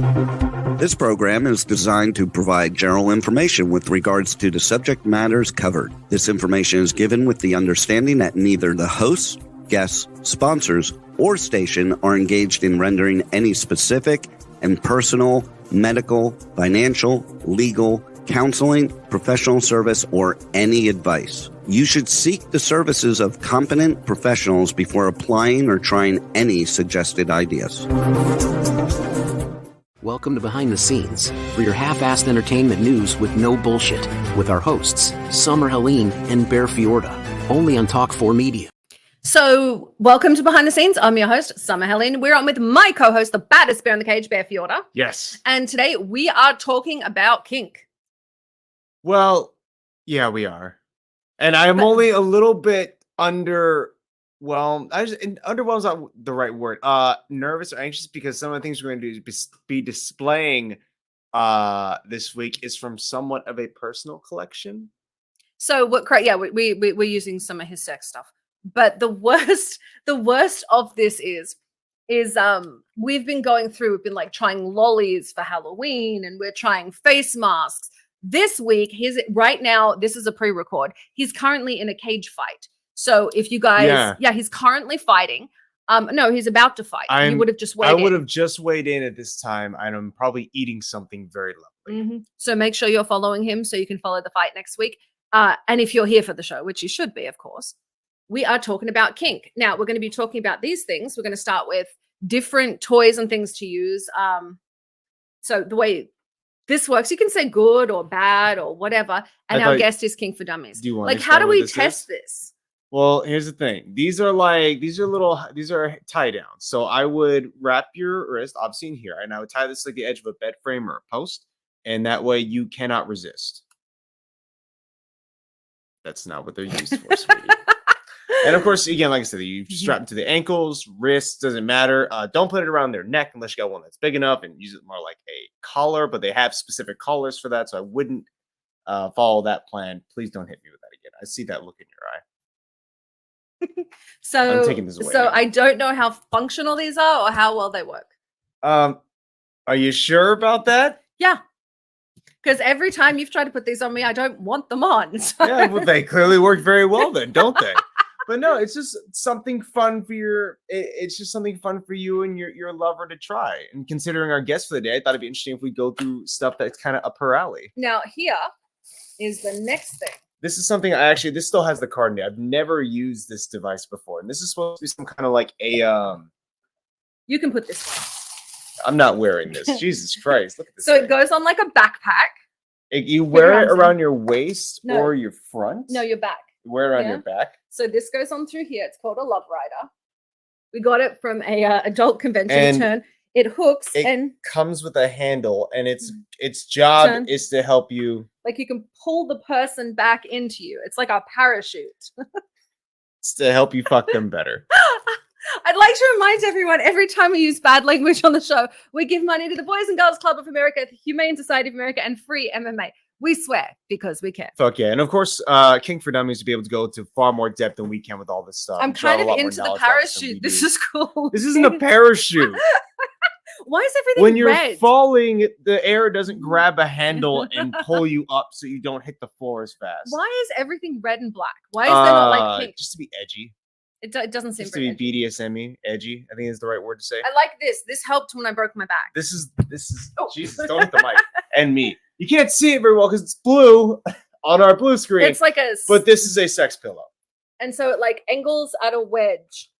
This program is designed to provide general information with regards to the subject matters covered. This information is given with the understanding that neither the hosts, guests, sponsors, or station are engaged in rendering any specific and personal, medical, financial, legal, counseling, professional service, or any advice. You should seek the services of competent professionals before applying or trying any suggested ideas. Welcome to Behind the Scenes, for your half-assed entertainment news with no bullshit, with our hosts, Summer Helene and Bear Fiorda, only on Talk4 Media. So, welcome to Behind the Scenes. I'm your host, Summer Helene. We're on with my co-host, the baddest bear in the cage, Bear Fiorda. Yes. And today we are talking about kink. Well, yeah, we are. And I'm only a little bit underwhelmed. Underwhelmed is not the right word. Nervous or anxious because some of the things we're going to be displaying this week is from somewhat of a personal collection. So, we're using some of his sex stuff. But the worst of this is we've been going through, we've been like trying lollies for Halloween and we're trying face masks. This week, right now, this is a pre-record. He's currently in a cage fight. So if you guys, he's currently fighting. No, he's about to fight. He would have just weighed in. I would have just weighed in at this time, and I'm probably eating something very lovely. Mm-hmm. So make sure you're following him so you can follow the fight next week. And if you're here for the show, which you should be, of course, we are talking about kink. Now, we're going to be talking about these things. We're going to start with different toys and things to use. So the way this works, you can say good or bad or whatever. And our guest is Kink4Dummies. Do you want how do we test this? Well, here's the thing. These are tie downs. So I would wrap your wrist, obviously in here, and I would tie this like the edge of a bed frame or a post, and that way you cannot resist. That's not what they're used for, sweetie. And of course, again, like I said, you strap them to the ankles, wrists, doesn't matter. Don't put it around their neck unless you got one that's big enough, and use it more like a collar, but they have specific collars for that, so I wouldn't follow that plan. Please don't hit me with that again. I see that look in your eye. So I'm taking this away. So I don't know how functional these are or how well they work. Are you sure about that? Yeah. Because every time you've tried to put these on me, I don't want them on. So. Yeah, well, they clearly work very well then, don't they? But no, it's just something fun for it's just something fun for you and your lover to try. And considering our guest for the day, I thought it'd be interesting if we go through stuff that's kind of up her alley. Now, here is the next thing. This is something this still has the card in it. I've never used this device before. And this is supposed to be some kind of like a You can put this one. I'm not wearing this. Jesus Christ. Look at this. So thing. It goes on like a backpack. You wear it around your waist or your front? No, your back. You wear it around your back. So this goes on through here. It's called a love rider. We got it from a adult convention return. It hooks and comes with a handle, and its job is to help you. Like you can pull the person back into you. It's like a parachute. It's to help you fuck them better. I'd like to remind everyone, every time we use bad language on the show, we give money to the Boys and Girls Club of America, the Humane Society of America, and Free MMA. We swear because we care. Fuck yeah. And of course, Kink4Dummies to be able to go to far more depth than we can with all this stuff. I'm kind of into the parachute. This is cool. This isn't a parachute. Why is everything when you're red? falling, the air doesn't grab a handle and pull you up so you don't hit the floor as fast. Why is everything red and black? Why is there not like pink? Just to be edgy. It doesn't seem just to be BDSM-y, edgy. I think is the right word to say. I like this. This helped when I broke my back. This is Jesus, don't hit the mic. And me. You can't see it very well because it's blue on our blue screen. It's like but this is a sex pillow. And so it like angles at a wedge.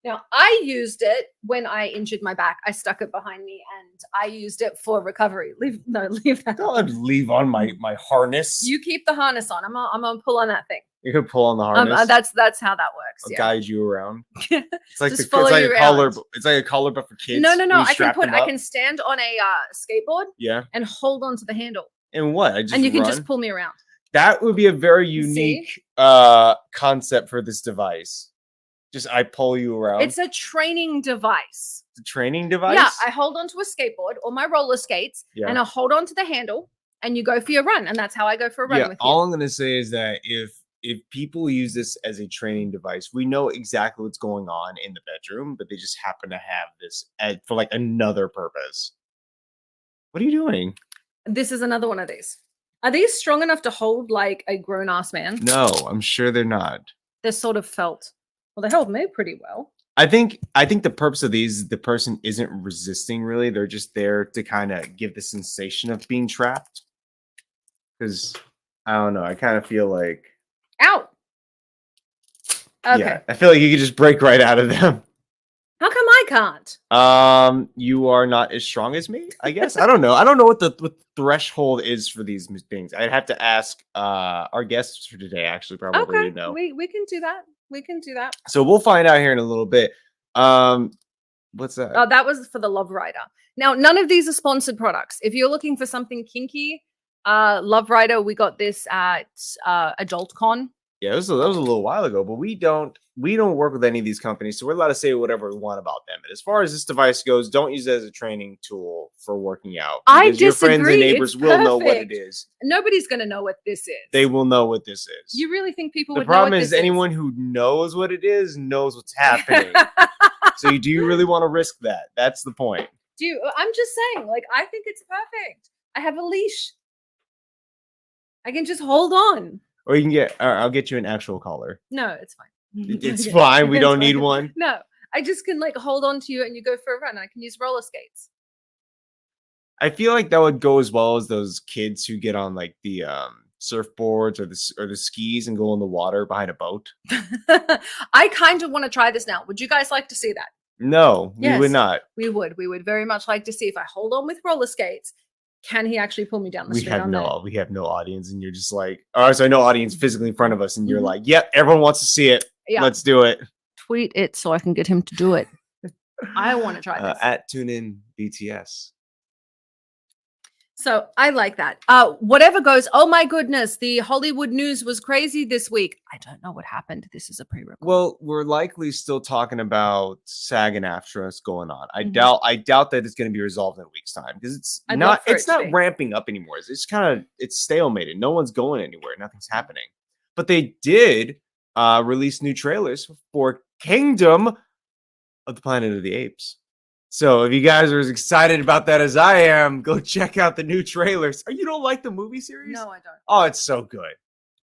Now, I used it when I injured my back. I stuck it behind me and I used it for recovery. Leave that. Don't leave on my harness. You keep the harness on. I'm gonna pull on that thing. You could pull on the harness. That's how that works. I'll guide you around. It's like a collar. It's like a collar, but for kids. No. I can stand on a skateboard. Yeah. And hold on to the handle. And what? And you can just pull me around. That would be a very unique concept for this device. Just I pull you around. It's a training device. It's a training device? Yeah, I hold onto a skateboard or my roller skates and I hold on to the handle and you go for your run. And that's how I go for a run with you. All I'm going to say is that if people use this as a training device, we know exactly what's going on in the bedroom, but they just happen to have this for like another purpose. What are you doing? This is another one of these. Are these strong enough to hold like a grown-ass man? No, I'm sure they're not. They're sort of felt. Well, they held me pretty well. I think the purpose of these, the person isn't resisting really. They're just there to kind of give the sensation of being trapped. Because I don't know, I kind of feel like Ow. Okay. Yeah, I feel like you could just break right out of them. How come I can't? You are not as strong as me, I guess. I don't know. I don't know what the threshold is for these things. I'd have to ask our guests for today, actually, probably Okay, to know. we can do that. We can do that. So we'll find out here in a little bit. What's that? Oh, that was for the Love Rider. Now, none of these are sponsored products. If you're looking for something kinky, Love Rider, we got this at Adult Con. Yeah, that was a little while ago, but we don't work with any of these companies, so we're allowed to say whatever we want about them. And as far as this device goes, don't use it as a training tool for working out. I Because your friends and disagree. neighbors It's will know what it perfect. is. Nobody's going to know what this is. They will know what this is. You really think people The would know what problem this is anyone who knows what it is knows what's happening. So do you really want to risk that? That's the point. I'm just saying, like, I think it's perfect. I have a leash. I can just hold on. Or you can get, I'll get you an actual collar. No, it's fine. It's fine. We It's don't need fine. one. No, I just can like hold on to you and you go for a run. I can use roller skates. I feel like that would go as well as those kids who get on like the surfboards or the skis and go in the water behind a boat. I kind of want to try this now. Would you guys like to see that? No, we would Yes. not. We would. We would very much like to see if I hold on with roller skates, can he actually pull me down the We street have on that? we have no audience, and you're just like, oh, sorry, no audience physically in front of us, and you're Mhm. like, yep, everyone wants to see it. Yeah. Let's do it. Tweet it so I can get him to do it. I want to try this. At Tune In BTS. So I like that. Whatever goes. Oh my goodness, the Hollywood news was crazy this week. I don't know what happened. This is a pre-record. Well, we're likely still talking about SAG and AFTRA that's going on. I Mhm. doubt that it's going to be resolved in a week's time because it's I'd love for it to not be. ramping up anymore. It's kind of stalemated. No one's going anywhere. Nothing's happening. But they did release new trailers for Kingdom of the Planet of the Apes. So if you guys are as excited about that as I am, go check out the new trailers. You don't like the movie series? No, I don't. Oh, it's so good.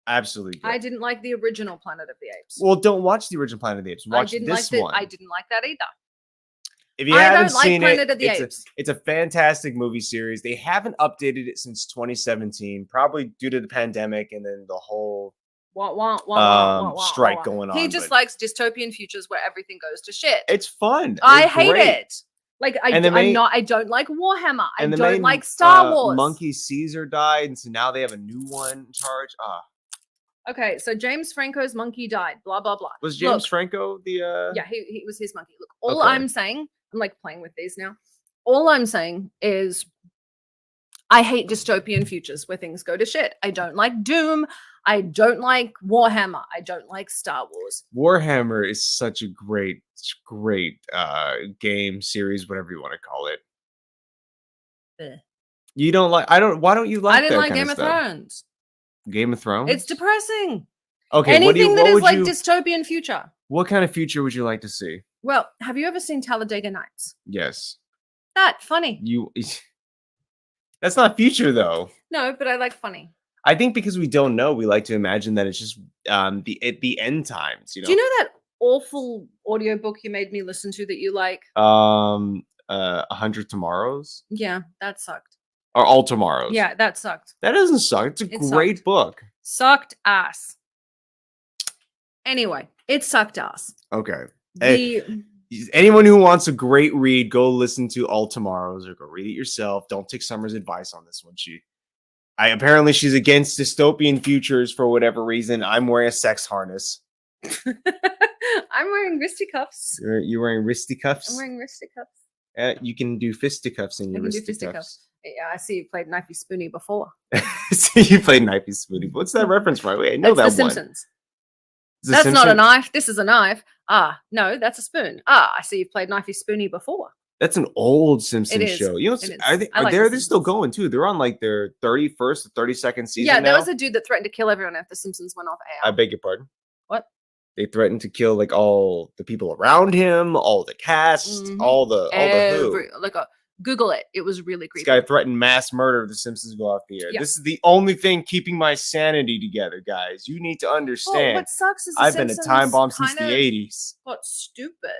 Absolutely good. I didn't like the original Planet of the Apes. Well, don't watch the original Planet of the Apes. Watch this one. I didn't like that either. If you I haven't don't like seen Planet it, of the it's Apes. it's a fantastic movie series. They haven't updated it since 2017, probably due to the pandemic and then the whole strike going on. He just but likes dystopian futures where everything goes to shit. it's fun. I It's hate great. it. Like I don't like Warhammer. I And the don't main, like Star Wars. Monkey Caesar died, and so now they have a new one in charge. Okay, so James Franco's monkey died. Blah blah blah. Was James Look, Franco the? Yeah, he was his monkey. Look, all Okay. I'm saying, I'm like playing with these now. All I'm saying is I hate dystopian futures where things go to shit. I don't like Doom. I don't like Warhammer. I don't like Star Wars. Warhammer is such a great game series, whatever you want to call it. Ugh. You don't like? Why don't you like? I didn't that like kind Game of stuff? Thrones. Game of Thrones. It's depressing. Okay. Anything that is would like you, dystopian future. what kind of future would you like to see? Well, have you ever seen Talladega Nights? Yes. That funny. You. That's not future though. No, but I like funny. I think because we don't know, we like to imagine that it's just the end times. You know. Do you know that awful audiobook you made me listen to that you like? 100 Tomorrows Yeah, that sucked. or All Tomorrows. Yeah, that sucked. That doesn't suck. It's a It great sucked. book. Sucked ass. Anyway, it sucked ass. Okay. Hey, The anyone who wants a great read, go listen to All Tomorrows or go read it yourself. Don't take Summer's advice on this one. Apparently she's against dystopian futures for whatever reason. I'm wearing a sex harness. I'm wearing wristy cuffs. You're wearing wristy cuffs? I'm wearing wristy cuffs. You can do fisticuffs in I your can do wristy fisticuffs. cuffs. Yeah, I see you played Knifey Spoony before. So you played Knifey Spoony. What's that reference from? Wait, I know That's that The one. Simpsons. The That's not a Simpsons? knife. This is a knife. Ah, no, that's a spoon. Ah, I see you've played Knifey Spoony before. That's an old Simpsons is. show. You know, It is. are they, I like they're The still Simpsons. going too. They're on like their 31st or 32nd season Yeah, there now. was a dude that threatened to kill everyone if The Simpsons went off air. I beg your pardon. What? They threatened to kill like all the people around him, all the cast, Mhm. all the who. Like a Google it. It was really This creepy. guy threatened mass murder if The Simpsons go off the air. Yeah. This is the only thing keeping my sanity together, guys. You need to Well, understand. what sucks is The I've been a Simpsons time bomb since the kinda 80s. got stupid,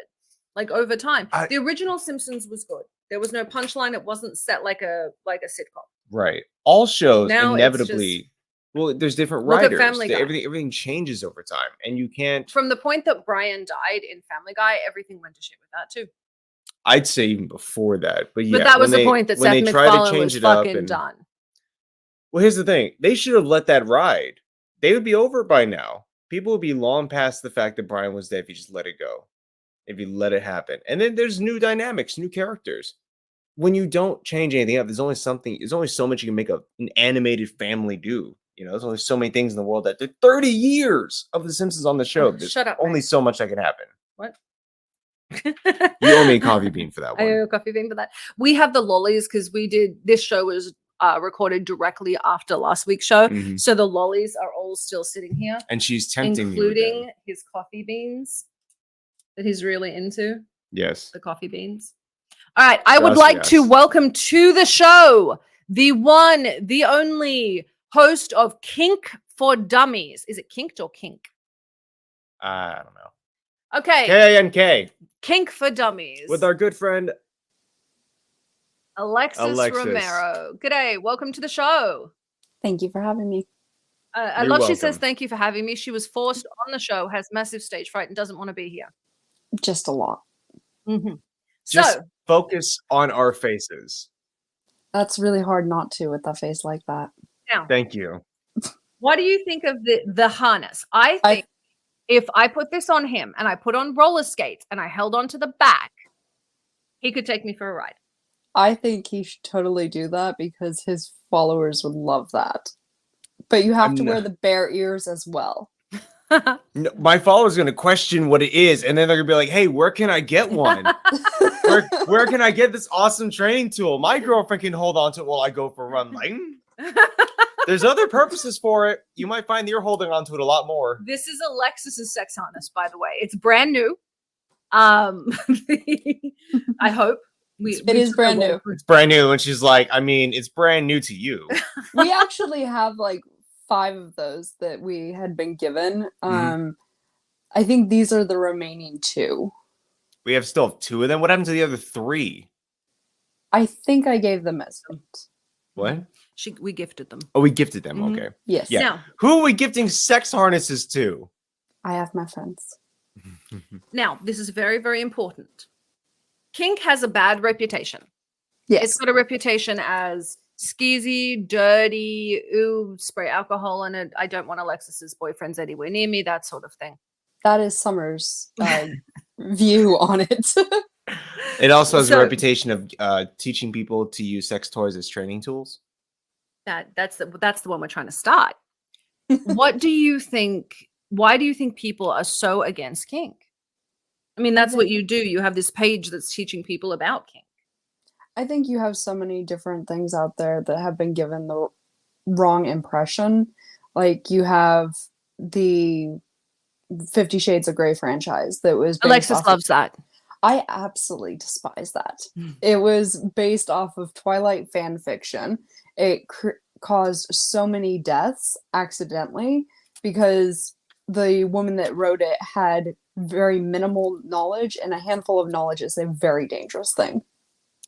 like over time. I- The original Simpsons was good. There was no punchline. It wasn't set like a sitcom. Right. All shows Now it's inevitably. Well, there's different Look at writers. Family Guy. Everything changes over time, and you can't. From the point that Brian died in Family Guy, everything went to shit with that too. I'd say even before that, but yeah. But that was when the point that when Seth they tried to MacFarlane change was it up fucking and- done. Well, here's the thing: they should have let that ride. They would be over by now. People would be long past the fact that Brian was dead if you just let it go, if you let it happen. And then there's new dynamics, new characters. When you don't change anything up, there's only so much you can make an animated family do. You know, there's only so many things in the world that there 30 years of The Simpsons on the show. There's Shut up, only man. so much that can happen. What? You owe me a coffee bean for that I one. owe a coffee bean for that. We have the lollies because this show was recorded directly after last week's show. Mhm. So the lollies are all still sitting here, And she's tempting me with including them. his coffee beans that he's really into. Yes. The coffee beans. All right. I would Yes, like to yes. welcome to the show the one, the only host of Kink4Dummies. Is it kinked or kink? I don't know. Okay. K-A-N-K Kink4Dummies. with our good friend. Alexis Romero. G'day. Welcome to the show. Thank you for having me. I You're love she says welcome. thank you for having me. She was forced on the show, has massive stage fright, and doesn't want to be here. Just a lot. Just So, focus on our faces. That's really hard not to with a face like that. now, Thank you. what do you think of the harness? I think if I put this on him and I put on roller skates and I held on to the back, he could take me for a ride. I think he should totally do that because his followers would love that. But you have to wear the bear ears as well. No, my followers are going to question what it is, and then they're going to be like, hey, where can I get one? where can I get this awesome training tool? My girlfriend can hold on to it while I go for a run. Like, there's other purposes for it. You might find that you're holding on to it a lot more. This is Alexis's sex harness, by the way. It's brand new. I hope. It is brand new. It's brand new, and she's like, I mean, it's brand new to you. We actually have like 5 of those that we had been given. I think these are the remaining 2. We have still 2 of them. What happened to the other 3? I think I gave them as gifts. What? We gifted them. Oh, we gifted them. Mhm. Okay. Yes. Yeah. Now, Who are we gifting sex harnesses to? I have my friends. now, this is very, very important. Kink has a bad reputation. Yes. It's got a reputation as skeezy, dirty, ooh, spray alcohol in it. I don't want Alexis's boyfriends anywhere near me, that sort of thing. That is Summer's view on it. It also has So- a reputation of teaching people to use sex toys as training tools. That's the one we're trying to start. What do you think? Why do you think people are so against kink? I mean, that's what you do. You have this page that's teaching people about kink. I think you have so many different things out there that have been given the wrong impression. Like you have the 50 Shades of Grey franchise that was based Alexis off loves that. I absolutely despise that. Mm. It was based off of Twilight fan fiction. It caused so many deaths accidentally because the woman that wrote it had very minimal knowledge, and a handful of knowledge is a very dangerous thing.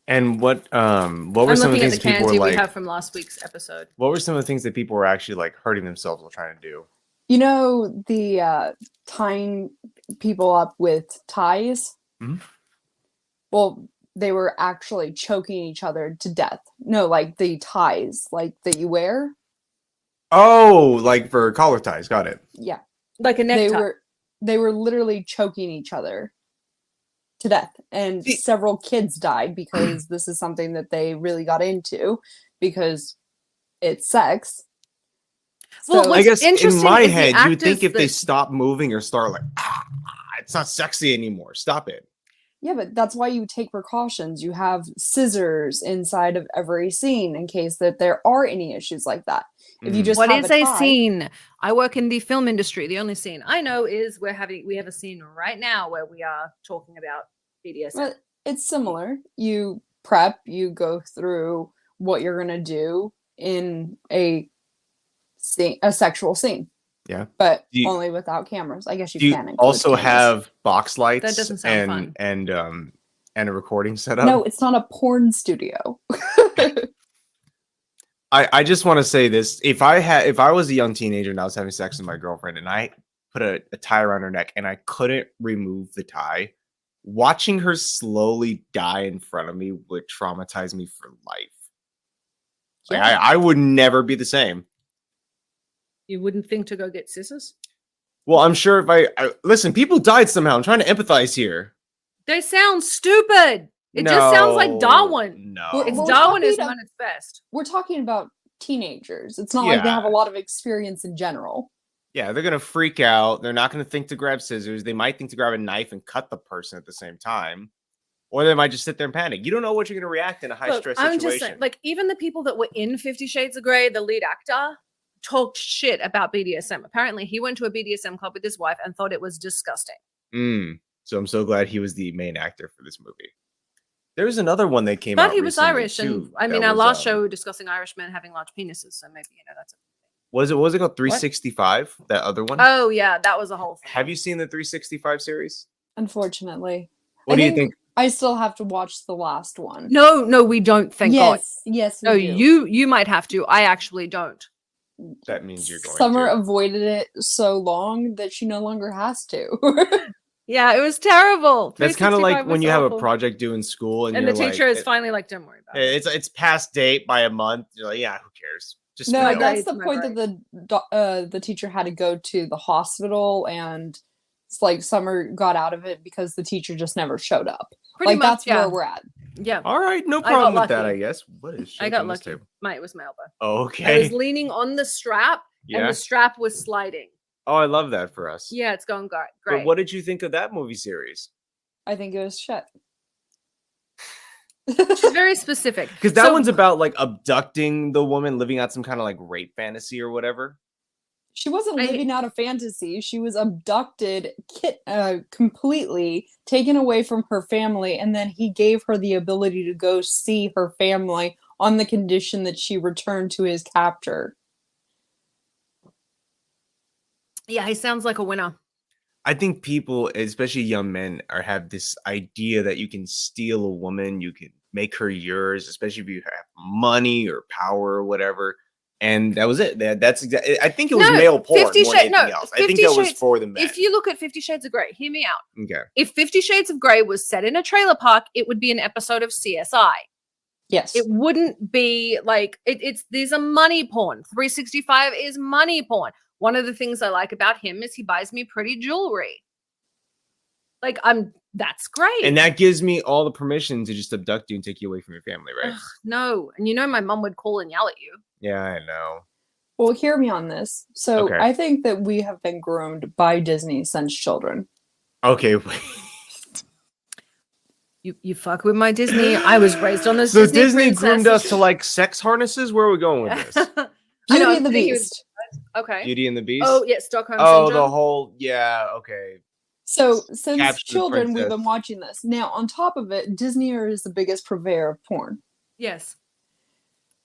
And what were I'm some of the looking at things the people candy were we like? have from last week's episode. What were some of the things that people were actually like hurting themselves while trying to do? You know, the tying people up with ties? Mhm. Well, they were actually choking each other to death. No, like the ties, like that you wear. Oh, like for collar ties. Got it. Yeah. Like a necktie. They were literally choking each other to death, and See- several kids died because this is something that they really got into because it's sex. Well, So- what's I guess in interesting my is the head, you would think actors if they that- stop moving or start like, it's not sexy anymore. Stop it. yeah, but that's why you take precautions. You have scissors inside of every scene in case that there are any issues like that. If you Mhm. just What have is a a tie, scene? I work in the film industry. The only scene I know is we have a scene right now where we are talking about BDSM. well, it's similar. You prep, you go through what you're gonna do in a sexual scene. Yeah. But Do you- only without cameras. I guess you Do you can include also cameras. have box lights That doesn't sound fun. and a recording setup? No, it's not a porn studio. I just want to say this. If I was a young teenager and I was having sex with my girlfriend and I put a tie around her neck and I couldn't remove the tie, watching her slowly die in front of me would traumatize me for life. Like, Yeah. I would never be the same. You wouldn't think to go get scissors? Well, I'm sure if I listen, people died somehow. I'm trying to empathize here. They sound stupid. It just sounds like Darwin. No. We're It's talking Darwinism about- at its best. We're talking about teenagers. It's not like they have a Yeah. lot of experience in general. Yeah, they're gonna freak out. They're not gonna think to grab scissors. They might think to grab a knife and cut the person at the same time, or they might just sit there and panic. You don't know what you're gonna react in a high Look, stress I'm situation. just saying, like, even the people that were in 50 Shades of Grey, the lead actor, talked shit about BDSM. Apparently, he went to a BDSM club with his wife and thought it was disgusting. So I'm so glad he was the main actor for this movie. There was another one that came out. But he was recently, Irish, and too, I mean, that our was, last show we were discussing Irish men having large penises, so maybe that's. was it called 365? That other one. Oh yeah, that was a whole thing. Have you seen the 365 series? Unfortunately. What do you think? I still have to watch the last one. No, we don't. Thank God. Yes. No, we do. you might have to. I actually don't. That means you're going Summer to. avoided it so long that she no longer has to. Yeah, it was terrible. That's kind of like 365 when was you have a awful. project due in school and and you're the teacher like, is finally like, "Don't worry about it." it's past date by a month. You're like, yeah, who cares? Just No, fail. that's grades, the my point that the teacher had to go to the hospital, and it's like Summer got out of it because the teacher just never showed up. Pretty Like much, that's yeah. where we're at. Yeah, All right, no I got problem with that. lucky. I guess. What is? I shaking got this lucky. table? Mate, it was my elbow. Oh, I okay. was leaning on the strap, and Yeah. the strap was sliding. Oh, I love that for us. Yeah, it's going great. But what did you think of that movie series? I think it was shit. She's very specific. Because that So- one's about like abducting the woman, living out some kind of like rape fantasy or whatever. She wasn't living out a fantasy. She was abducted completely, taken away from her family, and then he gave her the ability to go see her family on the condition that she returned to his captor. Yeah, he sounds like a winner. I think people, especially young men, have this idea that you can steal a woman, you can make her yours, especially if you have money or power or whatever. And that was it. That's exactly. I think it was No, male porn more 50 than Shades- no, anything else. I think 50 that was Shades- for the men. If you look at 50 Shades of Grey, hear me out. Okay. If 50 Shades of Grey was set in a trailer park, it would be an episode of CSI. Yes. It wouldn't be like it's these are money porn. 365 is money porn. One of the things I like about him is he buys me pretty jewelry. Like that's great. And that gives me all the permission to just abduct you and take you away from your family, right? Ugh, no, and you know my mom would call and yell at you. Yeah, I know. Well, hear me on this. So Okay. I think that we have been groomed by Disney since children. Okay. Wait. You fuck with my Disney. I was raised on this. So Disney Disney princess. groomed us to like sex harnesses? Where are we going with this? I Beauty know, and the I'm thinking- Beast. Okay. Beauty and the Beast? Oh yeah, Stockholm Oh, syndrome. the whole, yeah, okay. So since Capture the children, we've Princess. been watching this. Now, on top of it, Disney is the biggest purveyor of porn. Yes.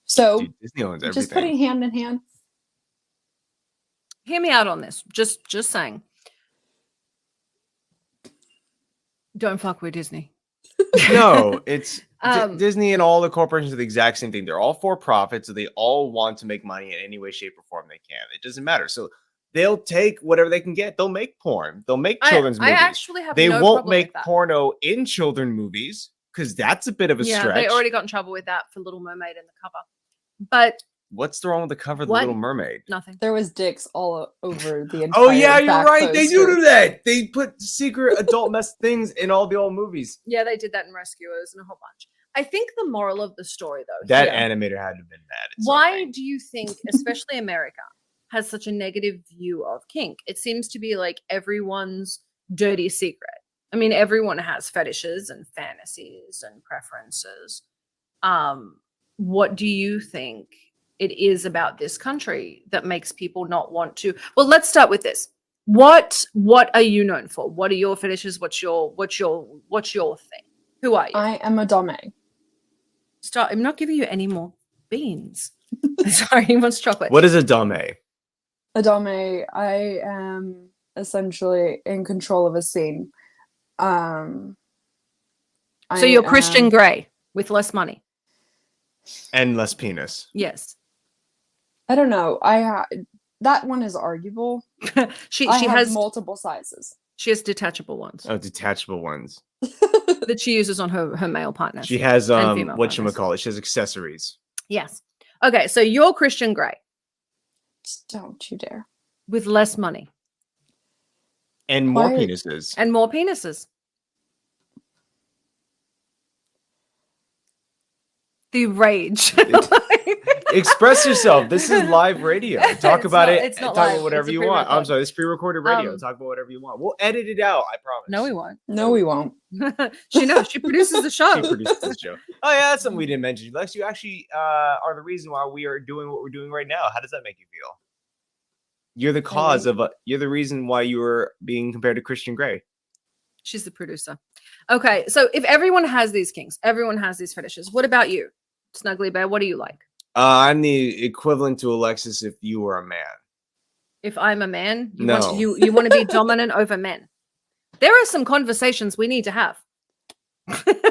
So Dude, Disney owns everything. just putting hand in hand. Hear me out on this. Just saying. Don't fuck with Disney. No, it's Disney Disney and all the corporations are the exact same thing. They're all for profit, so they all want to make money in any way, shape, or form they can. It doesn't matter. So they'll take whatever they can get. They'll make porn. They'll make children's I movies. actually have They no won't problem make with that. porno in children movies because that's a bit of a Yeah, stretch. they already got in trouble with that for Little Mermaid in the cover. But What's wrong with the cover of The What? Little Mermaid? nothing. There was dicks all over the entire Oh yeah, you're back right. They poster. do that. They put secret adult mess things in all the old movies. Yeah, they did that in Rescuers and a whole bunch. I think the moral of the story, though, That here- animator had to have been mad. At why something. do you think, especially America, has such a negative view of kink? It seems to be like everyone's dirty secret. I mean, everyone has fetishes and fantasies and preferences. What do you think it is about this country that makes people not want to? Well, let's start with this. What are you known for? What are your fetishes? What's your thing? Who are you? I am a dame. Stop! I'm not giving you any more beans. Sorry, he wants chocolate. What is a dame? Adame, I am essentially in control of a scene. So I you're Christian am- Grey with less money. And less penis. Yes. I don't know. That one is arguable. she I have has multiple sizes. she has detachable ones Oh, detachable ones. that she uses on her male partners. She has and female partners. whatchamacallit, she has accessories. Yes. Okay, so you're Christian Grey Just don't you dare. with less money And more Why- penises. and more penises. The rage. Express yourself. This is live radio. Talk It's about not- it. it's not Talk live, about whatever it's a you want. I'm pre-record. sorry, this pre-recorded radio. Um, Talk about whatever you want. We'll edit it out. I promise. No, we won't. No, we won't. She knows. She produces the show. She produces this show. Oh yeah, that's something we didn't mention. Lex, you actually are the reason why we are doing what we're doing right now. How does that make you feel? You're the cause of. You're the reason why you were being compared to Christian Grey. She's the producer. Okay, so if everyone has these kinks, everyone has these fetishes. What about you, Snuggly Bear? What do you like? I'm the equivalent to Alexis if you were a man. If I'm a man, you No. want you want to be dominant over men. There are some conversations we need to have.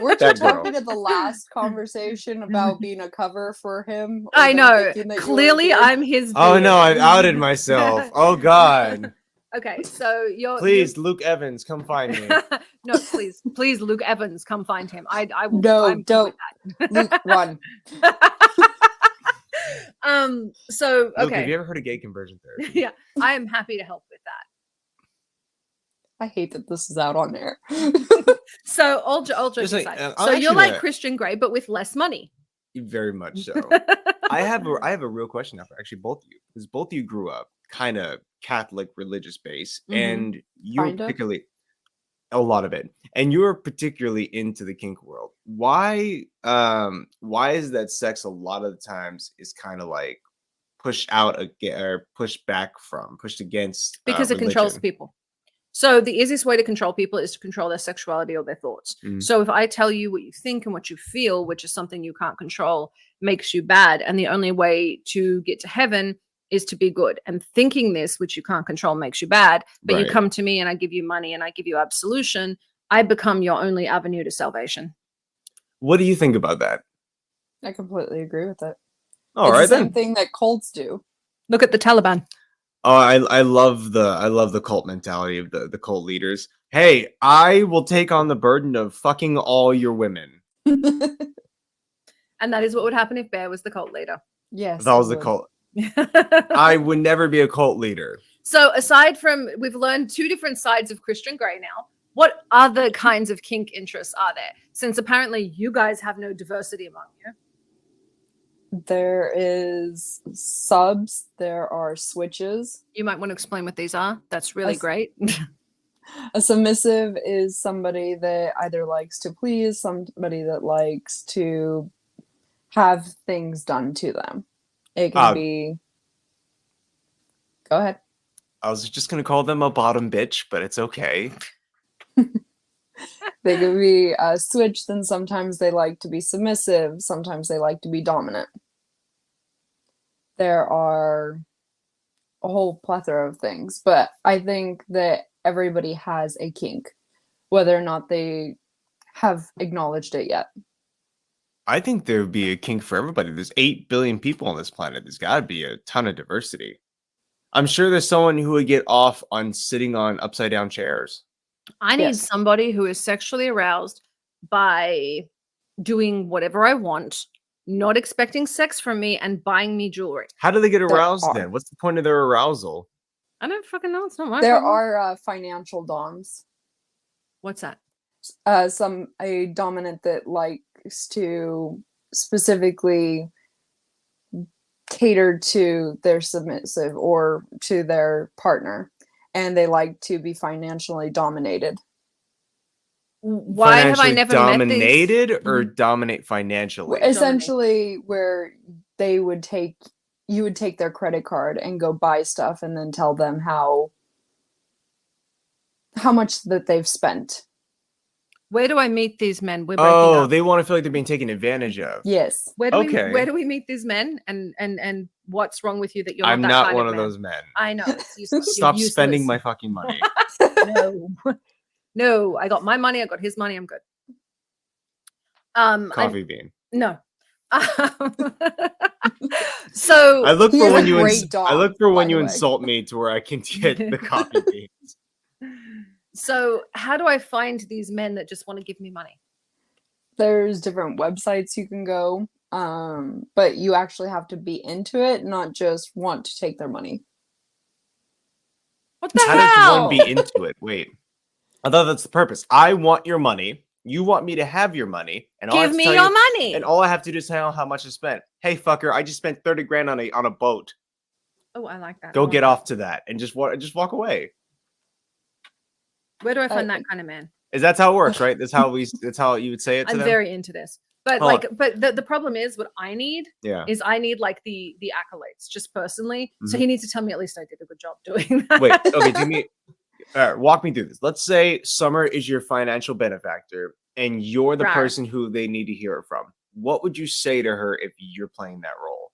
Weren't That you girl. talking to the last conversation about being a cover for him? I them know. thinking that you were Clearly, weird? I'm his. Oh no, I've beard. outed myself. Oh God. Okay, so you're Please, Luke Evans, come find me. no, please, Luke Evans, come find him. I will. No, I'm cool with don't. Luke, run. that. So Luke, have okay, you ever heard of gay conversion therapy? yeah, I am happy to help with that. I hate that this is out on air. So all joking Just like, aside, I'm so you're actually like gonna- Christian Grey, but with less money. Very much so. I have a real question now for actually both of you, because both of you grew up kind of Catholic religious base, Mhm. and you were Kinda. particularly a lot of it, and you were particularly into the kink world. Why is that sex a lot of the times is kind of like pushed out or pushed against Because it controls religion? people. So the easiest way to control people is to control their sexuality or their thoughts. Mm. So if I tell you what you think and what you feel, which is something you can't control, makes you bad, and the only way to get to heaven is to be good. And thinking this, which you can't control, makes you bad. But you Right. come to me and I give you money and I give you absolution, I become your only avenue to salvation. What do you think about that? I completely agree with it. All It's right the same then. thing that cults do. Look at the Taliban. Oh, I love the cult mentality of the cult leaders. Hey, I will take on the burden of fucking all your women. And that is what would happen if Bear was the cult leader. Yes. If I was it a would. cult, I would never be a cult leader. So aside from, we've learned two different sides of Christian Grey now. What other kinds of kink interests are there? Since apparently you guys have no diversity among you. There is subs. There are switches. You might want to explain what these are. That's really Yes. great. A submissive is somebody that either likes to please, somebody that likes to have things done to them. It can be. Go ahead. I was just gonna call them a bottom bitch, but it's okay. They can be a switch, then sometimes they like to be submissive, sometimes they like to be dominant. There are a whole plethora of things, but I think that everybody has a kink, whether or not they have acknowledged it yet. I think there would be a kink for everybody. There's 8 billion people on this planet. There's got to be a ton of diversity. I'm sure there's someone who would get off on sitting on upside down chairs. I need Yes. somebody who is sexually aroused by doing whatever I want, not expecting sex from me, and buying me jewelry. How do they get There aroused are. then? What's the point of their arousal? I don't fucking know. It's not my There problem. are financial doms. What's that? A dominant that likes to specifically cater to their submissive or to their partner, and they like to be financially dominated. Why have I Financially never met these? dominated or dominate financially? Essentially, where they would take you would take their credit card and go buy stuff, and then tell them how much that they've spent. Where do I meet these men? We're breaking Oh, up. they want to feel like they're being taken advantage of. Yes. Where do Okay. where do we meet these men? And what's wrong with you that you're I'm not that not kind one of of man? those men. I know. It's useless. Stop You're spending useless. my fucking money. No. No, I got my money, I got his money, I'm good. Coffee bean. No. So I look He for has when a you great dog, I look for when by you the way. insult me to where I can get the coffee beans. So how do I find these men that just want to give me money? There's different websites you can go, but you actually have to be into it, not just want to take their money. What the How does hell? one be into it? Wait. I thought that's the purpose. I want your money. You want me to have your money. And all I have Give to me tell your you- money. And all I have to do is tell how much I spent. Hey, fucker, I just spent 30 grand on a boat. Oh, I like that. I Go want get that. off to that and just walk away. Where do I find that kind of man? Is that how it works, right? That's how you would say it to I'm them? very into this. But Hold like, but the problem is what I need Yeah. is I need like the accolades just personally. So he needs to tell me at least I did a good job doing that. Mm-hmm. Wait, okay, do me all right, walk me through this. Let's say Summer is your financial benefactor and you're the Right. person who they need to hear it from. What would you say to her if you're playing that role?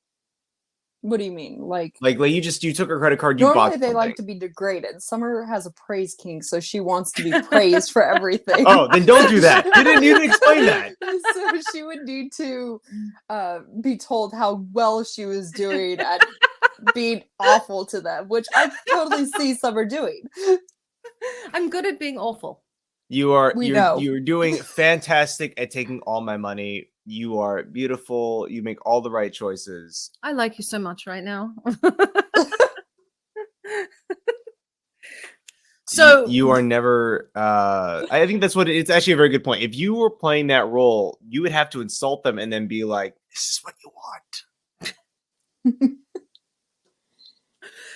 What do you mean? Like You took her credit card, you normally bought they something. like to be degraded. Summer has a praise kink, so she wants to be praised for everything. Oh, then don't do that. You didn't explain that. So she would need to be told how well she was doing at being awful to them, which I totally see Summer doing. I'm good at being awful. You're doing fantastic at taking all my money. You are beautiful. You make all the right choices. I like you so much right now. So you are never I think that's what it's actually a very good point. If you were playing that role, you would have to insult them and then be like, this is what you want.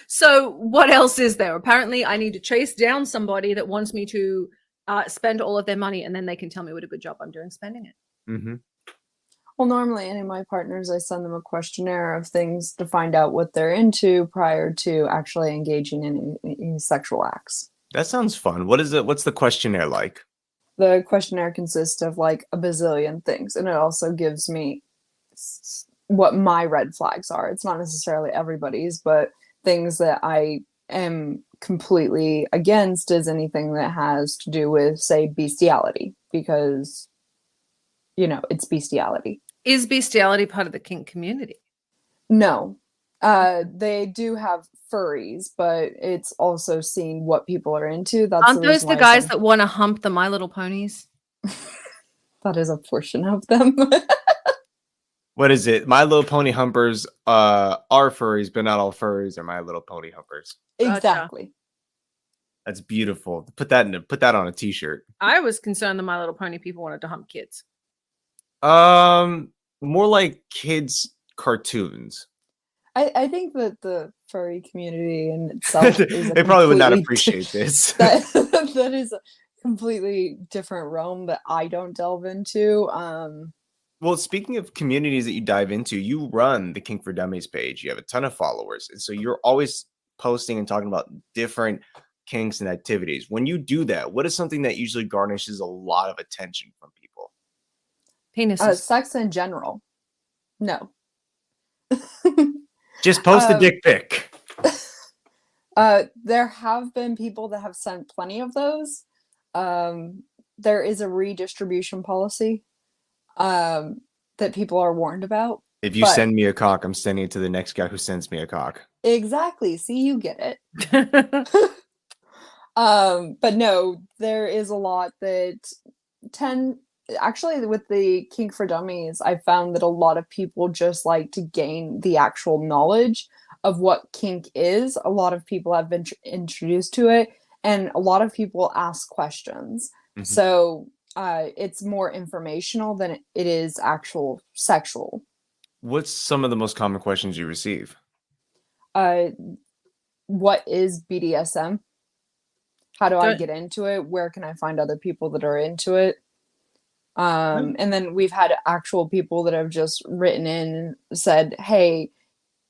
So what else is there? Apparently I need to chase down somebody that wants me to spend all of their money, and then they can tell me what a good job I'm doing spending it. Mm-hmm. Well, normally any of my partners, I send them a questionnaire of things to find out what they're into prior to actually engaging in any sexual acts. That sounds fun. What is it? What's the questionnaire like? The questionnaire consists of like a bazillion things, and it also gives me what my red flags are. It's not necessarily everybody's, but things that I am completely against is anything that has to do with, say, bestiality, because, you know, it's bestiality. Is bestiality part of the kink community? No. They do have furries, but it's also seeing what people are into. That's Aren't those the guys that want to hump the My Little Ponies? That is a portion of them. What is it? My Little Pony humpers are furries, but not all furries are My Little Pony humpers. Exactly. That's beautiful. Put that on a t-shirt. I was concerned the My Little Pony people wanted to hump kids. More like kids cartoons. I think that the furry community in itself is they probably would not completely appreciate this. that is a completely different realm that I don't delve into. Well, speaking of communities that you dive into, you run the Kink4Dummies page. You have a ton of followers, and so you're always posting and talking about different kinks and activities. When you do that, what is something that usually garnishes a lot of attention from people? Penises. Sex in general. No. Just post a dick pic. There have been people that have sent plenty of those. There is a redistribution policy that people are warned about. If you send me a cock, I'm sending it to the next guy who sends me a cock. Exactly. See, you get it. But no, there is a lot that actually with the Kink4Dummies, I found that a lot of people just like to gain the actual knowledge of what kink is. A lot of people have been introduced to it, and a lot of people ask questions. Mm-hmm. So it's more informational than it is actual sexual. What's some of the most common questions you receive? What is BDSM? How do I get into it? Where can I find other people that are into it? And then we've had actual people that have just written in and said, hey,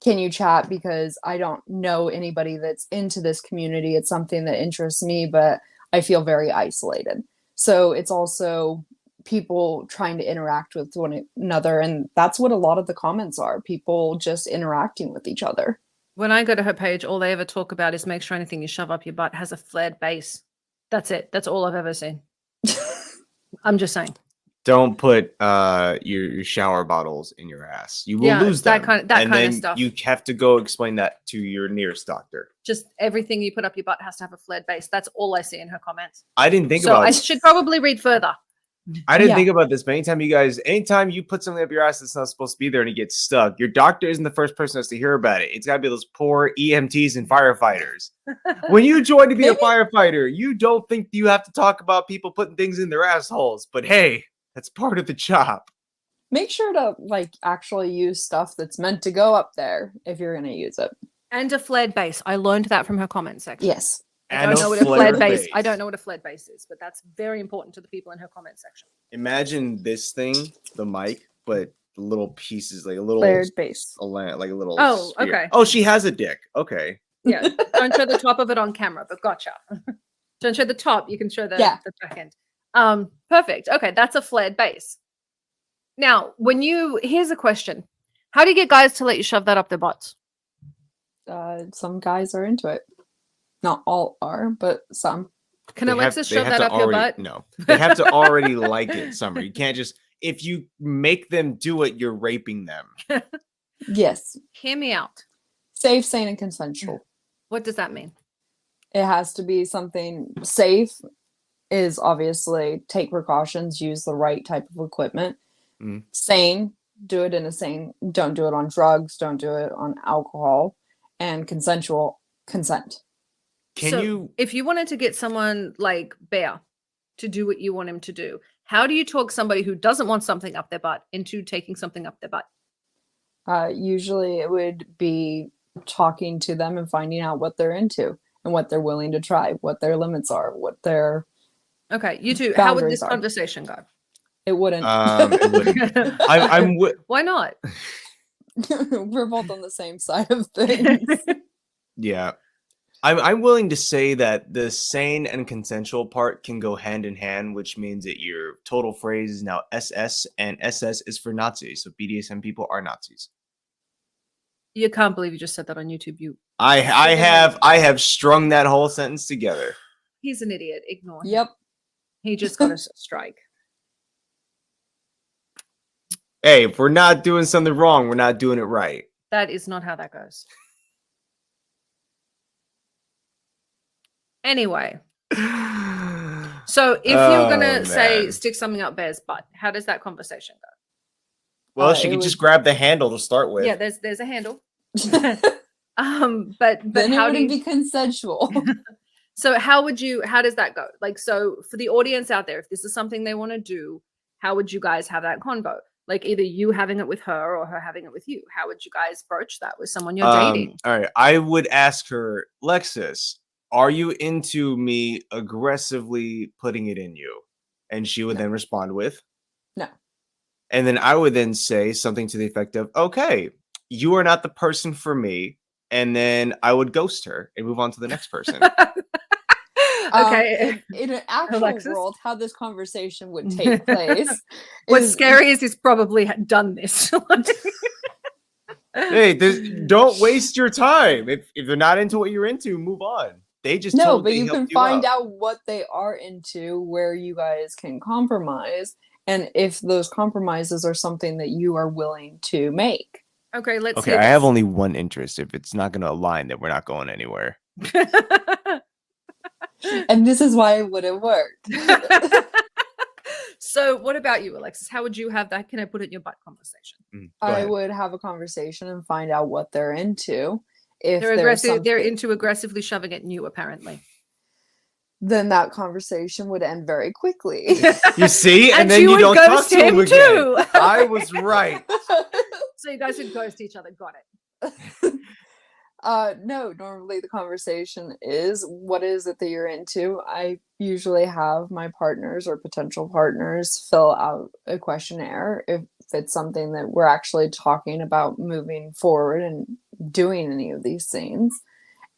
can you chat? Because I don't know anybody that's into this community. It's something that interests me, but I feel very isolated. So it's also people trying to interact with one another, and that's what a lot of the comments are, people just interacting with each other. When I go to her page, all they ever talk about is make sure anything you shove up your butt has a flared base. That's it. That's all I've ever seen. I'm just saying. Don't put your shower bottles in your ass. You will lose them. That kind of stuff. You have to go explain that to your nearest doctor. Just everything you put up your butt has to have a flared base. That's all I see in her comments. I didn't think so about I should probably read further. I didn't think about this, but anytime you put something up your ass that's not supposed to be there and it gets stuck, your doctor isn't the first person that's to hear about it. It's got to be those poor EMTs and firefighters. When you join to be a firefighter, you don't think you have to talk about people putting things in their assholes, but hey, that's part of the job. Make sure to actually use stuff that's meant to go up there if you're going to use it. And a flared base. I learned that from her comment section. Yes. I don't know what a flared base. I don't know what a flared base is, but that's very important to the people in her comment section. Imagine this thing, the mic, but little pieces, like a little flared base, like a little. Oh, spear. okay. Oh, she has a dick. Okay. Yeah. Don't show the top of it on camera, but gotcha. Don't show the top. You can show the back end. Perfect. Okay, that's a flared base. Now, here's a question: how do you get guys to let you shove that up their butts? Some guys are into it. Not all are, but some. Can Alexis shove that up your butt? No, they have to already like it, Summer. You can't just, if you make them do it, you're raping them. Yes. Hear me out. Safe, sane, and consensual. What does that mean? It has to be something safe. Is obviously take precautions, use the right type of equipment. Sane, do it in a sane, don't do it on drugs, don't do it on alcohol, and consensual, consent. If you wanted to get someone like Bear to do what you want him to do, how do you talk somebody who doesn't want something up their butt into taking something up their butt? Usually it would be talking to them and finding out what they're into and what they're willing to try, what their limits are, what their Okay, you two, how would this conversation go? It wouldn't. It wouldn't. Why not? We're both on the same side of things. Yeah. I'm willing to say that the sane and consensual part can go hand in hand, which means that your total phrase is now SS, and SS is for Nazis. So BDSM people are Nazis. You can't believe you just said that on YouTube. I have strung that whole sentence together. He's an idiot. Ignore him. Yep. He just got a strike. Hey, if we're not doing something wrong, we're not doing it right. That is not how that goes. Anyway. So if you're going to say stick something up Bear's butt, how does that conversation go? Well, she could just grab the handle to start with. Yeah, there's a handle. But then how it do you be consensual? So how does that go? Like, so for the audience out there, if this is something they want to do, how would you guys have that convo? Like either you having it with her or her having it with you. How would you guys broach that with someone you're dating? All right. I would ask her, Lexus, are you into me aggressively putting it in you? And she would then respond with, no. And then I would then say something to the effect of, okay, you are not the person for me. And then I would ghost her and move on to the next person. Okay. In an actual world, how this conversation would take place. What's scary is he's probably done this. Hey, don't waste your time. If they're not into what you're into, move on. They just no, but you can find out what they are into, where you guys can compromise, and if those compromises are something that you are willing to make. Okay, let's. Okay, I have only one interest. If it's not going to align, then we're not going anywhere. And this is why it wouldn't work. So what about you, Alexis? How would you have that? Can I put it in your butt conversation? I would have a conversation and find out what they're into. If they're aggressive, they're into aggressively shoving it in you, apparently. Then that conversation would end very quickly. You see? And then you don't talk to him again. Too. I was right. So you guys would ghost each other. Got it. No, normally the conversation is what is it that you're into? I usually have my partners or potential partners fill out a questionnaire if it's something that we're actually talking about moving forward and doing any of these things,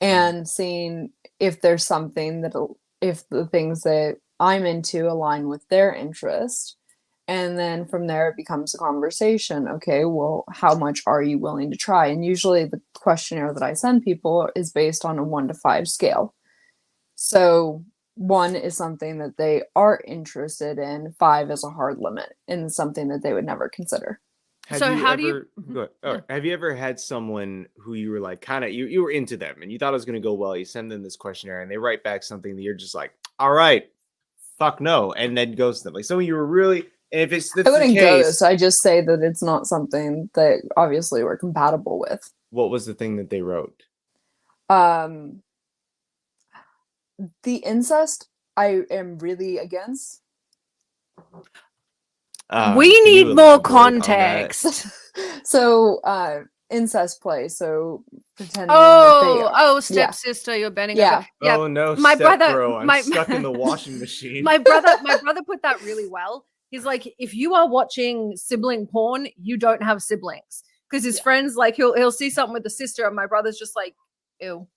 and seeing if there's something that if the things that I'm into align with their interest. And then from there, it becomes a conversation. Okay, well, how much are you willing to try? And usually the questionnaire that I send people is based on a 1 to 5 scale. So 1 is something that they are interested in, 5 is a hard limit and something that they would never consider. So how do you- Go ahead. Oh, have you ever had someone who you were like kind of you were into them and you thought it was going to go well? You send them this questionnaire and they write back something that you're just like, all right, fuck no, and then ghost them. Like someone you were really, and if it's I wouldn't ghost. I just say that it's not something that obviously we're compatible with. What was the thing that they wrote? The incest, I am really against. We Can need you more elaborate on that? context. So incest play. So pretending Oh, yeah. stepsister, you're bending Yeah. over. Yeah. Oh no, My step brother- bro, I'm my- stuck in the washing machine. my brother put that really well. He's like, if you are watching sibling porn, you don't have siblings. Because his friends, like, he'll see something with the sister, and my brother's just like, ew.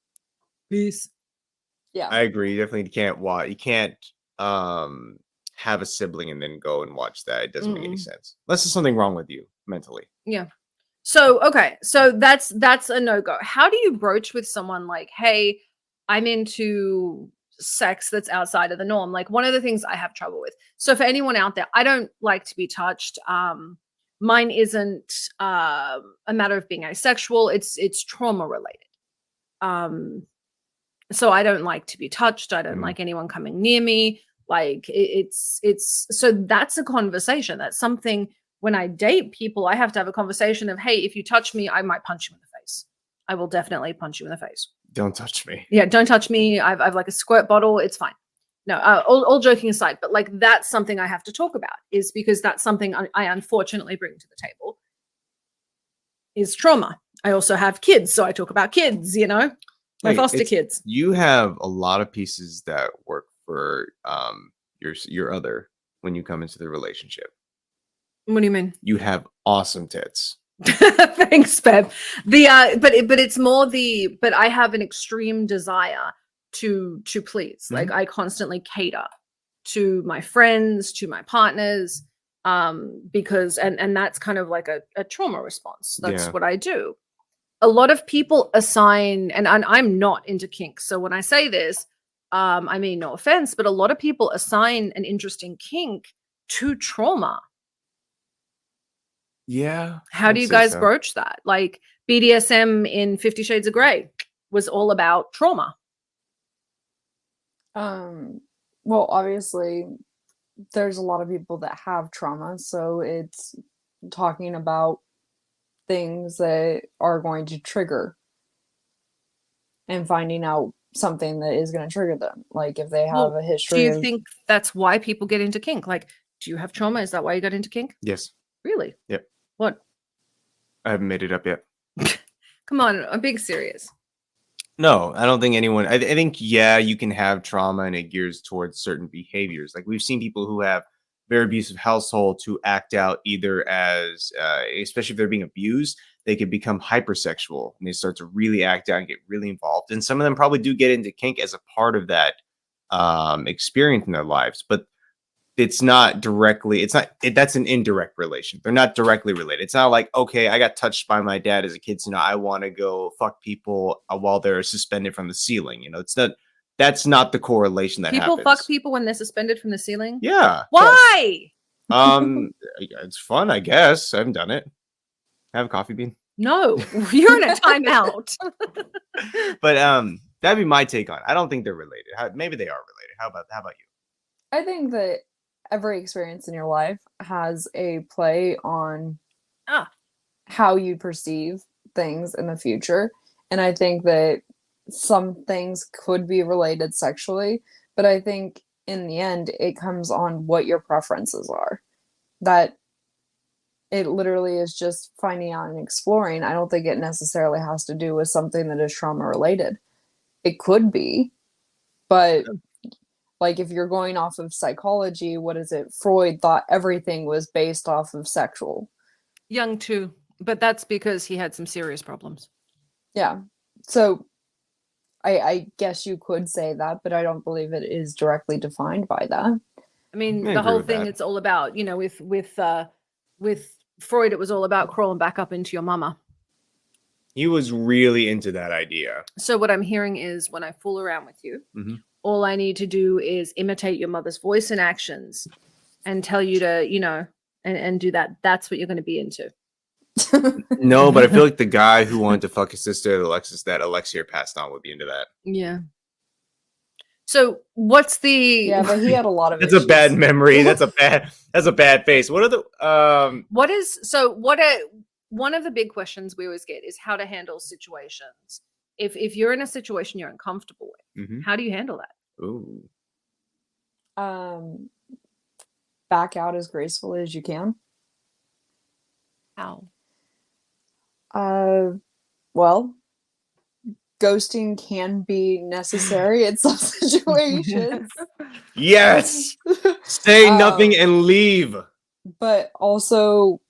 Peace. Yeah. I agree. You definitely can't watch. You can't have a sibling and then go and watch that. It doesn't make any sense. Unless there's something wrong with you mentally. Yeah. So okay, so that's a no-go. How do you broach with someone like, hey, I'm into sex that's outside of the norm? Like, one of the things I have trouble with. So for anyone out there, I don't like to be touched. Mine isn't a matter of being asexual. It's trauma related. So I don't like to be touched. I don't like anyone coming near me. Like it's so that's a conversation. That's something when I date people, I have to have a conversation of, hey, if you touch me, I might punch you in the face. I will definitely punch you in the face. Don't touch me. Yeah, don't touch me. I've like a squirt bottle. It's fine. No, all joking aside, but like that's something I have to talk about, is because that's something I unfortunately bring to the table is trauma. I also have kids, so I talk about kids, you know, my Wait, foster kids. You have a lot of pieces that work for your other when you come into the relationship. What do you mean? You have awesome tits. Thanks, Beb. But it's more but I have an extreme desire to please. Like I constantly cater to my friends, to my partners, because and that's kind of like a trauma response. That's what I do. A lot of people assign, and I'm not into kinks, so when I say this, I mean no offense, but a lot of people assign an interesting kink to trauma. Yeah. How do you guys broach that? Like BDSM in 50 Shades of Grey was all about trauma. Well, obviously there's a lot of people that have trauma, so it's talking about things that are going to trigger and finding out something that is going to trigger them. Like if they have a history. Do you think that's why people get into kink? Like, do you have trauma? Is that why you got into kink? Yes. Really? Yep. What? I haven't made it up yet. Come on, I'm being serious. No, I don't think anyone. I think you can have trauma and it gears towards certain behaviors. Like we've seen people who have very abusive households who act out either as, especially if they're being abused, they could become hypersexual and they start to really act out and get really involved. And some of them probably do get into kink as a part of that experience in their lives, but it's not directly. That's an indirect relation. They're not directly related. It's not like, okay, I got touched by my dad as a kid, so now I want to go fuck people while they're suspended from the ceiling. You know, it's not. That's not the correlation that people happens. fuck people when they're suspended from the ceiling. Yeah. Why? It's fun, I guess. I haven't done it. Have a coffee bean. No, you're in a timeout. But that'd be my take on it. I don't think they're related. Maybe they are related. How about you? I think that every experience in your life has a play on how you perceive things in the future. And I think that some things could be related sexually, but I think in the end, it comes on what your preferences are. That it literally is just finding out and exploring. I don't think it necessarily has to do with something that is trauma related. It could be, but like if you're going off of psychology, what is it? Freud thought everything was based off of sexual. Jung too, but that's because he had some serious problems. Yeah. So I guess you could say that, but I don't believe it is directly defined by that. I mean, I the agree whole with thing, that. it's all about, you know, with Freud, it was all about crawling back up into your mama. He was really into that idea. So what I'm hearing is when I fool around with you, Mhm. all I need to do is imitate your mother's voice and actions and tell you to, you know, and do that. That's what you're going to be into. No, but I feel like the guy who wanted to fuck his sister, Alexis, that Alexia passed on, would be into that. Yeah. So what's the Yeah, but he had a lot of That's a bad issues. memory. That's a bad face. What are the one of the big questions we always get is how to handle situations. If you're in a situation you're uncomfortable with, Mhm. how do you handle that? Ooh. Back out as gracefully as you can. How? Well, ghosting can be necessary in some situations. Yes. Say nothing and leave. But also,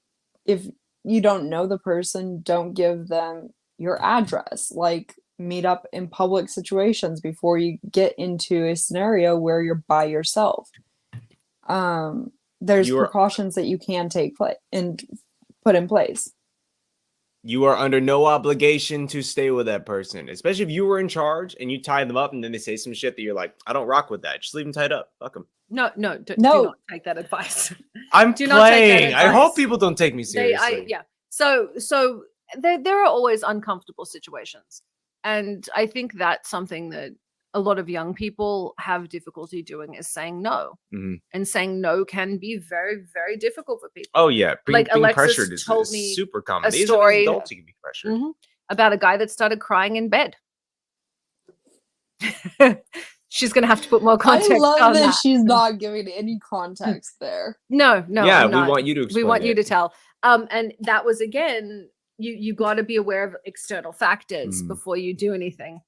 if you don't know the person, don't give them your address. Like, meet up in public situations before you get into a scenario where you're by yourself. There's precautions that you can take and put in place. You are under no obligation to stay with that person, especially if you were in charge and you tie them up and then they say some shit that you're like, I don't rock with that. Just leave them tied up. Fuck them. No, do not take that advice. I'm do not take that playing. I advice. hope people don't take me seriously. So there are always uncomfortable situations, and I think that's something that a lot of young people have difficulty doing is saying no. Mm-hmm. And saying no can be very, very difficult for people. Oh yeah, being Alexis pressured is told me super common. a These story are adults who can be pressured. about a guy that started crying in bed. She's gonna have to put more context. I love on that she's not giving any context there. No. Yeah, I'm not. we want you to explain. We want you to tell. And that was again, you got to be aware of external factors before you do anything.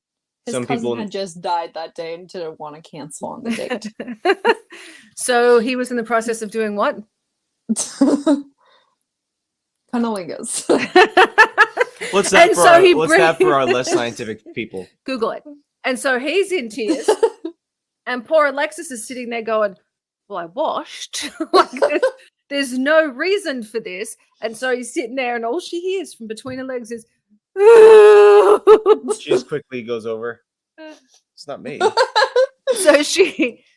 His cousin had just died that day and didn't want to cancel on the date. So he was in the process of doing what? Cunnilingus. What's that for our less scientific people? Google it. And so he's in tears. And poor Alexis is sitting there going, well, I washed. There's no reason for this. And so he's sitting there and all she hears from between her legs is, she just quickly goes over. It's not me.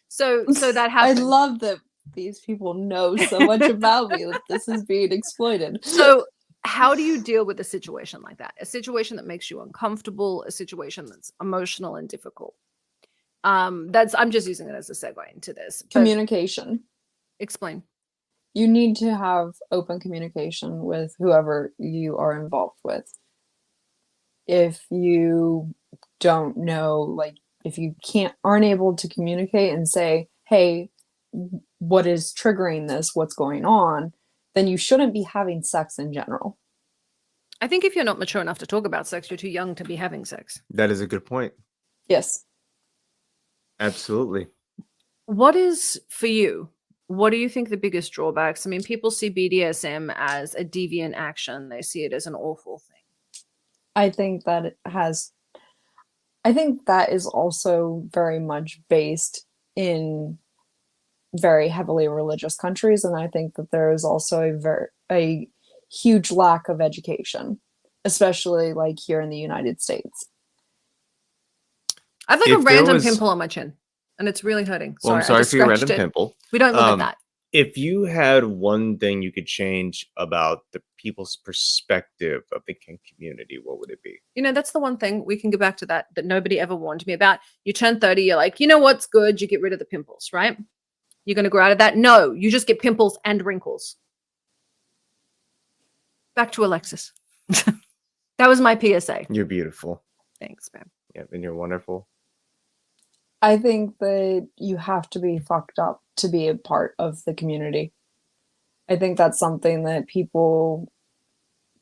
So that happened. I love that these people know so much about me that this is being exploited. So how do you deal with a situation like that? A situation that makes you uncomfortable, a situation that's emotional and difficult. I'm just using it as a segue into this. Communication. Explain. You need to have open communication with whoever you are involved with. If you don't know, like, if you aren't able to communicate and say, hey, what is triggering this? What's going on? Then you shouldn't be having sex in general. I think if you're not mature enough to talk about sex, you're too young to be having sex. That is a good point. Yes. Absolutely. What is, for you, what do you think the biggest drawbacks? I mean, people see BDSM as a deviant action. They see it as an awful thing. I think that is also very much based in very heavily religious countries. And I think that there is also a huge lack of education, especially like here in the United States. I've a random pimple on my chin and it's really hurting. Well, I'm sorry for your random pimple. We don't look at that. If you had one thing you could change about the people's perspective of the kink community, what would it be? You know, that's the one thing we can go back to that nobody ever warned me about. You turn 30, you're like, you know what's good? You get rid of the pimples, right? You're going to grow out of that? No, you just get pimples and wrinkles. Back to Alexis. That was my PSA. You're beautiful. Thanks, man. Yeah, and you're wonderful. I think that you have to be fucked up to be a part of the community. I think that's something that people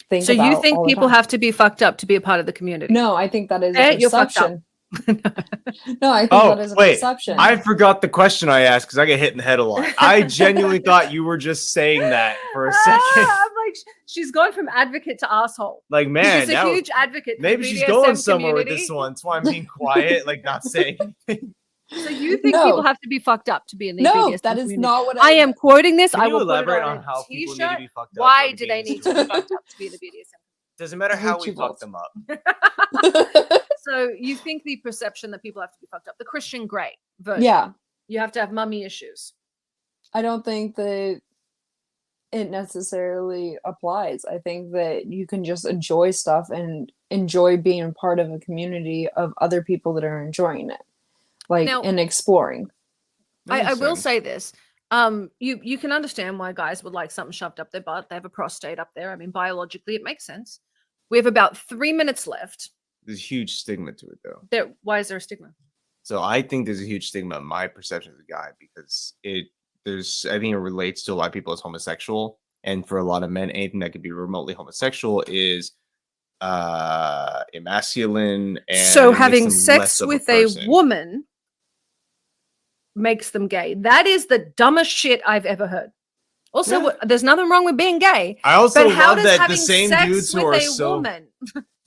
think about. So you think people have to be fucked up to be a part of the community? No, I think that is a perception. No, I think that is a perception. I forgot the question I asked because I get hit in the head a lot. I genuinely thought you were just saying that for a second. I'm like, She's gone from advocate to asshole. Like, man, She's a huge advocate. For maybe the she's BDSM going somewhere with community. this one. That's why I'm being quiet, like not saying anything. So you think No. people have to be fucked up to be in the No, BDSM that is community? not what I am quoting this. Can I you will put it elaborate on on a how people need to t-shirt. be fucked up? Why in do they BDSM? need to be fucked up to be in the BDSM? Doesn't matter I how hate we you fuck both. them up. So you think the perception that people have to be fucked up, the Christian Grey version. Yeah, You have to have mummy issues. I don't think that it necessarily applies. I think that you can just enjoy stuff and enjoy being part of a community of other people that are enjoying it, like Now- and exploring. I will say this. You can understand why guys would like something shoved up their butt. They have a prostate up there. I mean, biologically, it makes sense. We have about 3 minutes left. There's a huge stigma to it, though. Why is there a stigma? So I think there's a huge stigma in my perception of the guy because I think it relates to a lot of people as homosexual, and for a lot of men, anything that could be remotely homosexual is emasculine. And So it makes having them sex less of with person. a woman makes them gay. That is the dumbest shit I've ever heard. Also, Yeah. there's nothing wrong with being gay. I also But how love does that the having same sex dudes who with are a so woman?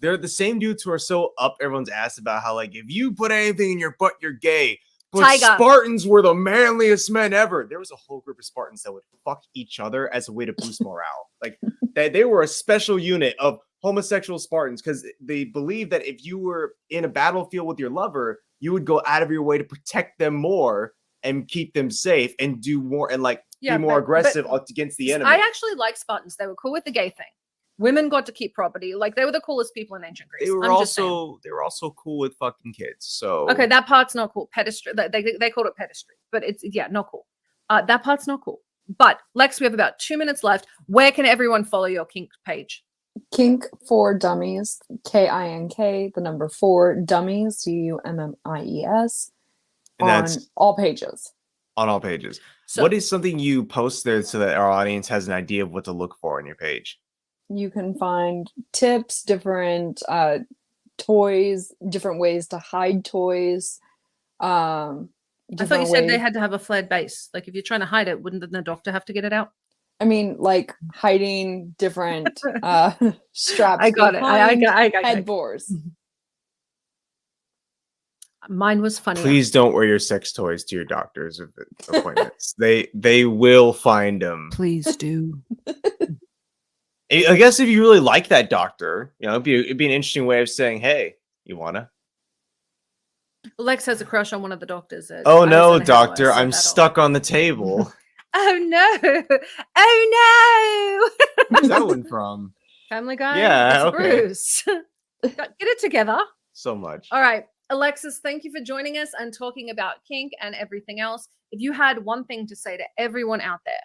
they're the same dudes who are so up everyone's ass about how, like, if you put anything in your butt, you're gay. But Tiger. Spartans were the manliest men ever. There was a whole group of Spartans that would fuck each other as a way to boost morale. Like, they were a special unit of homosexual Spartans because they believed that if you were in a battlefield with your lover, you would go out of your way to protect them more and keep them safe and do more and be more aggressive against the enemy. I actually like Spartans. They were cool with the gay thing. Women got to keep property. Like, they were the coolest people in ancient Greece. They were I'm just saying. also cool with fucking kids. So Okay, that part's not cool. Pedestry. They called it pedestry, but it's not cool. That part's not cool. But Lex, we have about 2 minutes left. Where can everyone follow your kink page? Kink4Dummies, KINK, the number 4 dummies, DUMMIES, And on that's all pages. on all pages. So, What is something you post there so that our audience has an idea of what to look for on your page? You can find tips, different toys, different ways to hide toys. I thought you said they had to have a flared base. Like, if you're trying to hide it, wouldn't the doctor have to get it out? I mean, like hiding different straps. I got it. I got it. headboards. Mine was funny. Please don't wear your sex toys to your doctor's appointments. They will find them. Please do. I guess if you really like that doctor, it'd be an interesting way of saying, "Hey, you wanna?" Lex has a crush on one of the doctors. Oh no, doctor, I'm stuck on the table. Oh no! Oh no! Where's that one from? Family Guy. Yeah, It's okay. Bruce. Get it together. So much. All right, Alexis, thank you for joining us and talking about kink and everything else. If you had one thing to say to everyone out there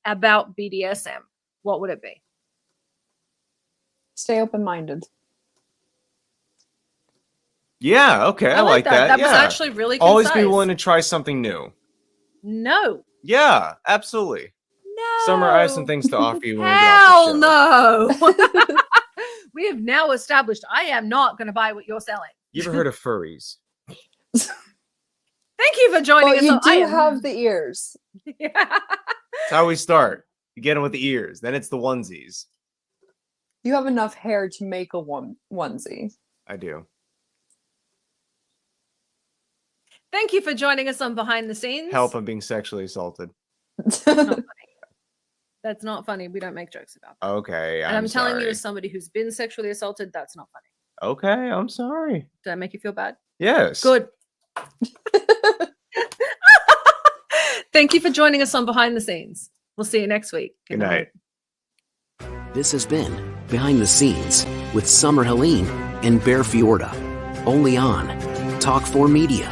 about BDSM, what would it be? Stay open-minded. Yeah, okay, I like that. That yeah. was actually really concise. Always be willing to try something new. No. Yeah, absolutely. No. Summer, I have some things to offer you when we get Hell off the show. no. We have now established I am not going to buy what you're selling. You ever heard of furries? Thank you for joining Well, us. you I do am- have the ears. Yeah. That's how we start. You get them with the ears, then it's the onesies. You have enough hair to make a onesie. I do. Thank you for joining us on Behind the Scenes. Help, I'm being sexually assaulted. That's not funny. That's not funny. We don't make jokes about that. Okay, And I'm telling you, sorry. as somebody who's been sexually assaulted, that's not funny. Okay, I'm sorry. Did I make you feel bad? Yes. Good. Thank you for joining us on Behind the Scenes. We'll see you next week. Good night. This has been Behind the Scenes with Summer Helene and Bear Fiorda. Only on Talk4 Media.